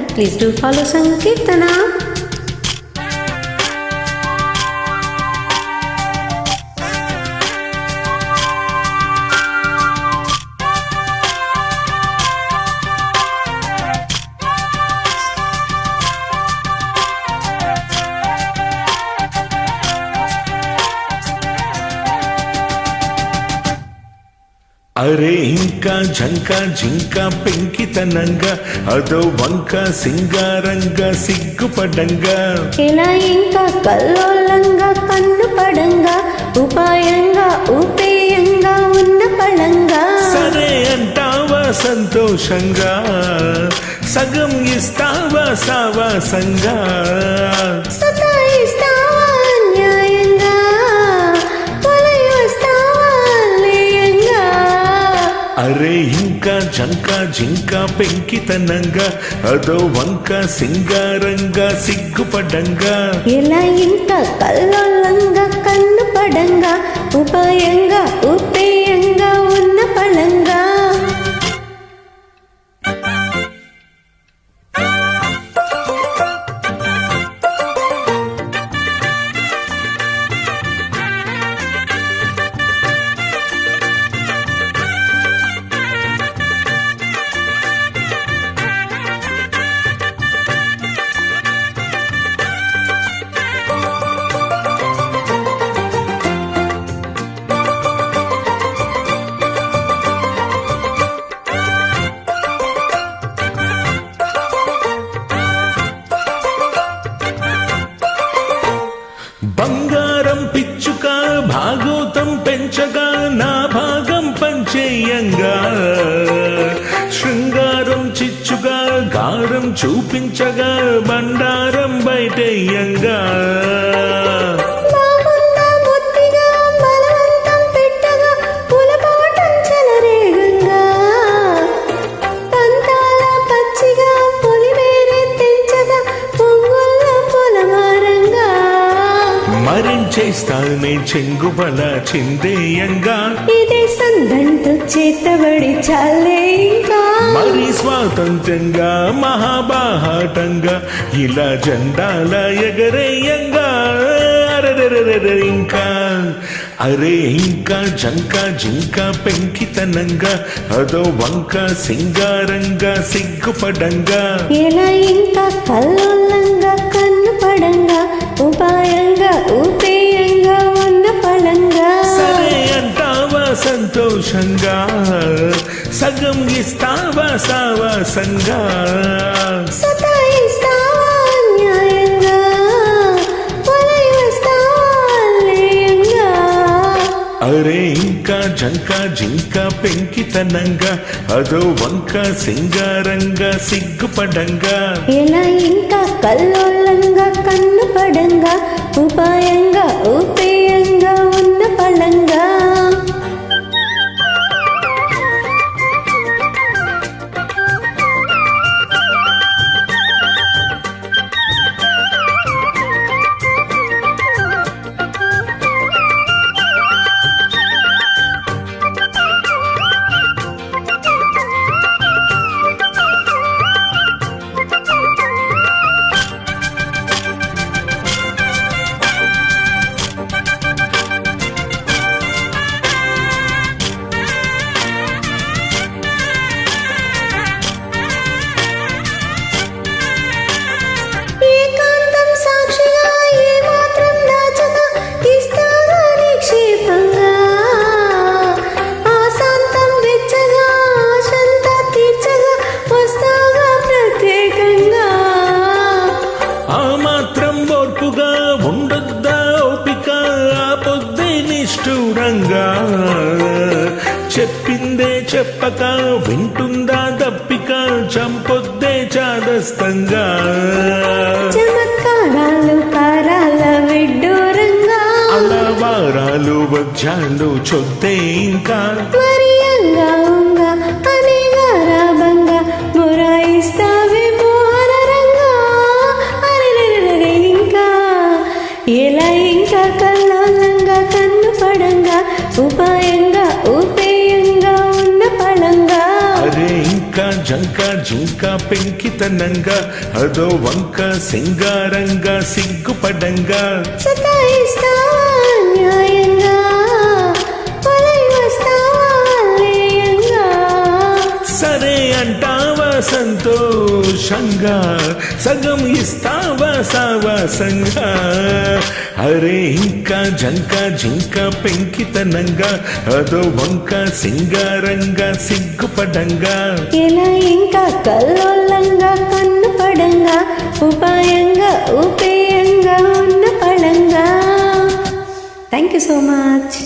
Please do follow Sankirtana. అరే ఇంకా జంక జింక పెంకితనంగా అదో వంక సింగారంగా సిగ్గుపడంగా ఇలా ఇంకా కల్లోలంగా కన్ను పడంగా ఉపాయంగా ఉపేయంగా ఉన్న పడంగా సరే అంటావా సంతోషంగా సగం ఇస్తావా సావాసంగా సతాయిస్తావా న్యాయంగా పొలయొస్తావా లేయంగా అరే ఇంకా జంక జింక పెంకితనంగా అదో వంక సింగారంగా సిగ్గుపడంగా ఇలా ఇంకా కల్లోలంగా కన్ను పడంగా ఉపాయంగా ఉపేయంగా ఉన్న పడంగా బంగారం పిచ్చుక భాగోతం పెంచగా నా భాగం పంచేయంగా శృంగారం చిచ్చుగా గారం చూపించగా బండారం బయటేయంగా మరించేస్తానే చెంగుబల చిందేయంగా ఇదే సందంటూ చేతబడి చాలే ఇంకా మరి స్వాతంత్రంగా మహాబాహాటంగా ఇలా జెండాల ఎగరేయంగా అరెరెరెరె ఇంకా అరే ఇంకా జంక జింక పెంకితనంగా అదో వంక సింగారంగా సిగ్గుపడంగా ఇలా ఇంకా కల్లోలంగా కన్ను పడంగా ఉపాయంగా ఉపేయంగా ఉన్న పడంగా సరే అంటావా సంతోషంగా సగం ఇస్తావా సావాసంగా సతాయిస్తావా న్యాయంగా పొలయొస్తావా లేయంగా అరే ఇంకా జంక జింక పెంకితనంగా అదో వంక సింగారంగా సిగ్గుపడంగా ఇలా ఇంకా కల్లోలంగా కన్ను పడంగా ఉపాయంగా ఉపేయంగా ఉన్న పడంగా చెప్పిందే చెప్పక వింటుందా దప్పిక చంపొద్దే చాదస్తంగా చమత్కారాలు కారాల విడ్డూరంగా అలా వారాలు వజ్రాలు చొద్దే ఇంకా మరియంగా ఉంగా అనేగా రాబంగా మురాయిస్తావే మోహనరంగా అరెరెరెరె ఇంకా ఎలా ఇంకా కల్లోలంగా కన్ను పడంగా ఉపాయంగా ఉపేయంగా ఉన్న పడంగా అరే ఇంకా జంక జింక పెంకితనంగా అదో వంక సింగారంగా సిగ్గుపడంగా సతాయిస్తావా న్యాయంగా వలై వస్తావా లేయంగా సరే అంటావా సంతోషంగా సగం ఇస్తావా సావాసంగా అరే ఇంకా జంక జింక పెంకితనంగా అదో వంక సింగారంగా సిగ్గుపడంగా ఎలా ఇంకా కల్లోలంగా కన్ను పడంగా ఉపాయంగా ఉపేయంగా ఉన్న పడంగా థ్యాంక్ యూ సో మచ్.